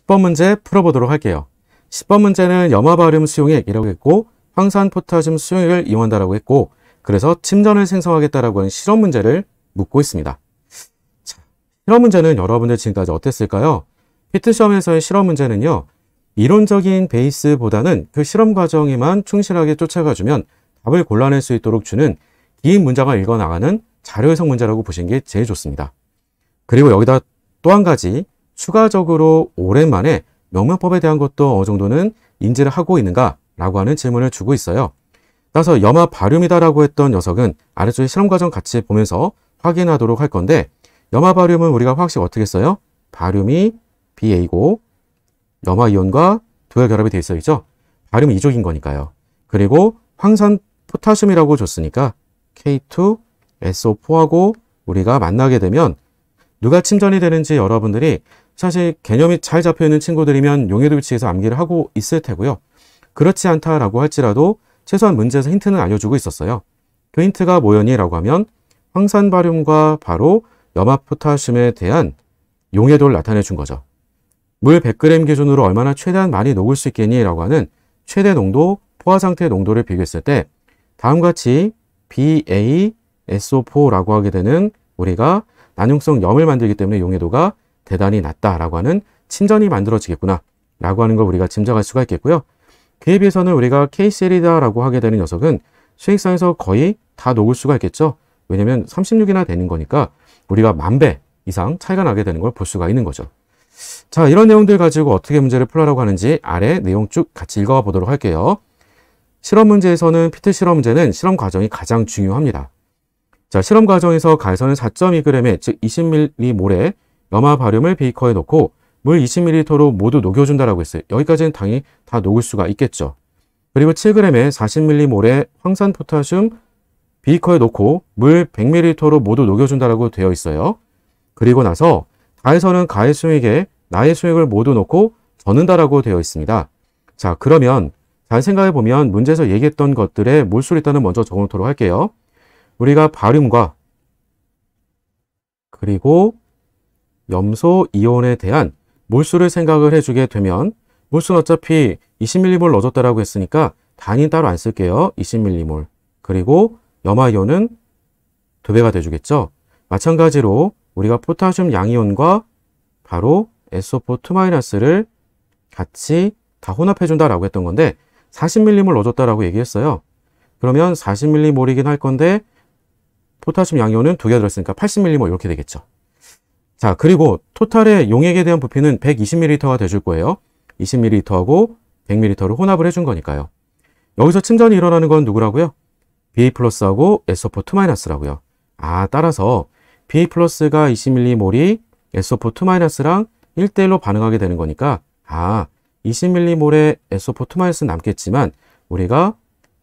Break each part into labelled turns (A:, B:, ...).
A: 10번 문제 풀어보도록 할게요. 10번 문제는 염화바륨 수용액이라고 했고 황산 포타슘 수용액을 이용한다라고 했고 그래서 침전을 생성하겠다라고 하는 실험 문제를 묻고 있습니다. 자, 실험 문제는 여러분들 지금까지 어땠을까요? 피트 시험에서의 실험 문제는요. 이론적인 베이스보다는 그 실험 과정에만 충실하게 쫓아가주면 답을 골라낼 수 있도록 주는 긴 문장을 읽어나가는 자료 해석 문제라고 보시는 게 제일 좋습니다. 그리고 여기다 또 한 가지 추가적으로 오랜만에 명명법에 대한 것도 어느 정도는 인지를 하고 있는가 라고 하는 질문을 주고 있어요. 따라서 염화 바륨이다라고 했던 녀석은 아래쪽에 실험 과정 같이 보면서 확인하도록 할 건데 염화 바륨은 우리가 화학식 어떻게 써요? 바륨이 BA고 염화이온과 두열 결합이 되어 있죠. 바륨은 이족인 거니까요. 그리고 황산 포타슘이라고 줬으니까 K2SO4하고 우리가 만나게 되면 누가 침전이 되는지 여러분들이 사실 개념이 잘 잡혀있는 친구들이면 용해도 위치에서 암기를 하고 있을 테고요. 그렇지 않다라고 할지라도 최소한 문제에서 힌트는 알려주고 있었어요. 그 힌트가 뭐였니? 라고 하면 황산바륨과 바로 염화포타슘에 대한 용해도를 나타내 준 거죠. 물 100g 기준으로 얼마나 최대한 많이 녹을 수 있겠니? 라고 하는 최대 농도, 포화 상태 농도를 비교했을 때 다음과 같이 BaSO4라고 하게 되는 우리가 난용성 염을 만들기 때문에 용해도가 대단히 낮다라고 하는 침전이 만들어지겠구나 라고 하는 걸 우리가 짐작할 수가 있겠고요. 그에 비해서는 우리가 KCl이다라고 하게 되는 녀석은 수익상에서 거의 다 녹을 수가 있겠죠. 왜냐면 36이나 되는 거니까 우리가 10,000배 이상 차이가 나게 되는 걸 볼 수가 있는 거죠. 자, 이런 내용들 가지고 어떻게 문제를 풀라고 하는지 아래 내용 쭉 같이 읽어가 보도록 할게요. 실험 문제에서는 피트 실험 문제는 실험 과정이 가장 중요합니다. 자, 실험 과정에서 가에서는 4.2g의 즉 20ml몰의 염화 바륨을 베이커에 넣고 물 20ml로 모두 녹여준다라고 했어요. 여기까지는 당연히 다 녹을 수가 있겠죠. 그리고 7g의 40ml몰의 황산 포타슘 비커에 넣고 물 100ml로 모두 녹여준다라고 되어 있어요. 그리고 나서 가에서는 가의 수액에 나의 수액을 모두 넣고 젓는다라고 되어 있습니다. 자, 그러면 잘 생각해 보면 문제에서 얘기했던 것들의 몰수를 일단은 먼저 적어놓도록 할게요. 우리가 바륨과 그리고 염소 이온에 대한 몰수를 생각을 해주게 되면 몰수는 어차피 20ml 넣어줬다라고 했으니까 단위는 따로 안 쓸게요. 20ml. 그리고 염화이온은 2배가 돼주겠죠. 마찬가지로 우리가 포타슘 양이온과 바로 SO4-를 같이 다 혼합해준다라고 했던 건데 40ml 넣어줬다라고 얘기했어요. 그러면 40ml이긴 할 건데 포타슘 양이온은 2개 들었으니까 80ml 이렇게 되겠죠. 자, 그리고 토탈의 용액에 대한 부피는 120ml가 돼줄 거예요. 20ml하고 100ml를 혼합을 해준 거니까요. 여기서 침전이 일어나는 건 누구라고요? BA+하고 SO4-라고요. 아, 따라서 BA+가 20ml몰이 SO4-랑 1대1로 반응하게 되는 거니까 20ml몰의 SO4-는 남겠지만 우리가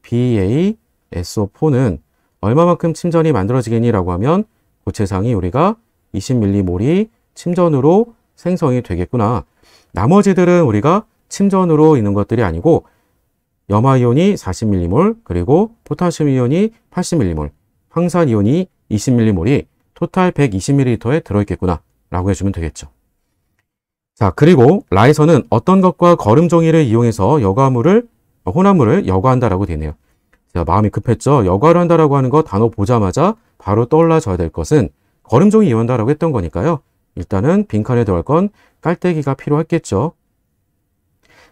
A: BaSO4는 얼마만큼 침전이 만들어지겠니? 라고 하면 고체상이 우리가 20ml몰이 침전으로 생성이 되겠구나. 나머지들은 우리가 침전으로 있는 것들이 아니고 염화이온이 40ml, 그리고 포타슘 이온이 80ml, 황산 이온이 20ml몰이 토탈 120ml에 들어있겠구나 라고 해주면 되겠죠. 자, 그리고 라에서는 어떤 것과 거름종이를 이용해서 혼합물을 여과한다라고 되네요. 자, 마음이 급했죠. 여과를 한다라고 하는 거 단어 보자마자 바로 떠올라져야 될 것은 거름종이 이용한다라고 했던 거니까요. 일단은 빈칸에 들어갈 건 깔때기가 필요했겠죠.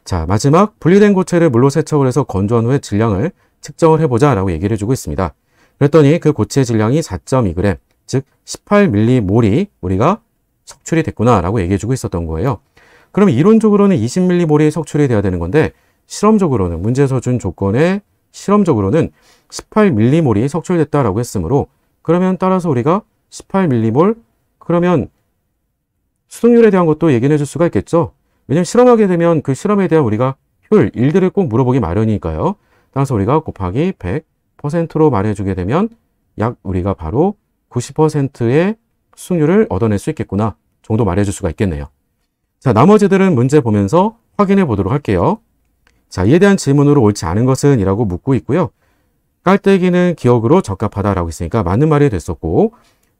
A: 자, 마지막 분리된 고체를 물로 세척을 해서 건조한 후에 질량을 측정을 해보자 라고 얘기를 해주고 있습니다. 그랬더니 그 고체의 질량이 4.2g, 즉 18ml몰이 우리가 석출이 됐구나 라고 얘기해주고 있었던 거예요. 그럼 이론적으로는 20ml몰이 석출이 돼야 되는 건데 실험적으로는 문제에서 준 조건에 실험적으로는 18ml몰이 석출됐다라고 했으므로 그러면 따라서 우리가 18ml 그러면 수동률에 대한 것도 얘기해 줄 수가 있겠죠. 왜냐면 실험하게 되면 그 실험에 대한 우리가 효율, 일들을 꼭 물어보기 마련이니까요. 따라서 우리가 곱하기 100%로 말해주게 되면 약 우리가 바로 90%의 수승률을 얻어낼 수 있겠구나 정도 말해줄 수가 있겠네요. 자, 나머지들은 문제 보면서 확인해 보도록 할게요. 자, 이에 대한 질문으로 옳지 않은 것은 이라고 묻고 있고요. 깔때기는 기억으로 적합하다라고 했으니까 맞는 말이 됐었고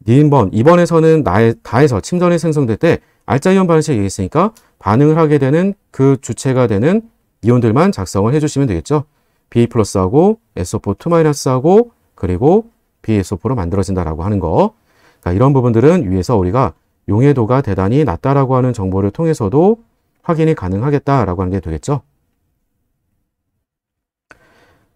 A: 니은번 2번에서는 다에서 침전이 생성될 때 알짜이온 반응식 얘기했으니까 반응을 하게 되는 그 주체가 되는 이온들만 작성을 해주시면 되겠죠. B 플러스하고 SO4 2-하고 그리고 BSO4로 만들어진다라고 하는 거. 그러니까 이런 부분들은 위에서 우리가 용해도가 대단히 낮다라고 하는 정보를 통해서도 확인이 가능하겠다라고 하는 게 되겠죠.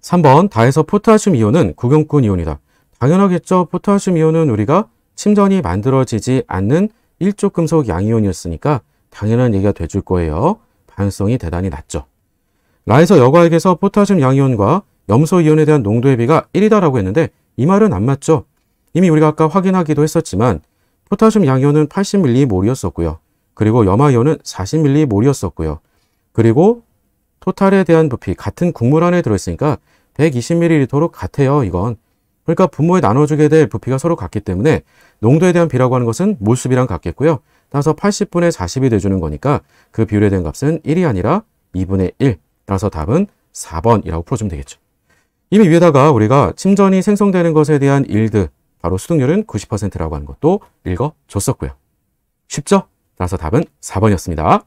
A: 3번 다에서 포타슘 이온은 구경꾼 이온이다. 당연하겠죠. 포타슘 이온은 우리가 침전이 만들어지지 않는 일조금속 양이온이었으니까 당연한 얘기가 돼줄 거예요. 반응성이 대단히 낮죠. 라에서 여과액에서 포타슘 양이온과 염소 이온에 대한 농도의 비가 1이다라고 했는데 이 말은 안 맞죠. 이미 우리가 아까 확인하기도 했었지만 포타슘 양이온은 80mm몰이었었고요. 그리고 염화이온은 40ml몰이었었고요. 그리고 토탈에 대한 부피 같은 국물 안에 들어있으니까 120ml로 같아요. 이건. 그러니까 분모에 나눠주게 될 부피가 서로 같기 때문에 농도에 대한 비라고 하는 것은 몰수비랑 같겠고요. 따라서 80분의 40이 돼주는 거니까 그 비율에 대한 값은 1이 아니라 2분의 1. 따라서 답은 4번이라고 풀어주면 되겠죠. 이미 위에다가 우리가 침전이 생성되는 것에 대한 일드, 바로 수득률은 90%라고 하는 것도 읽어줬었고요. 쉽죠? 따라서 답은 4번이었습니다.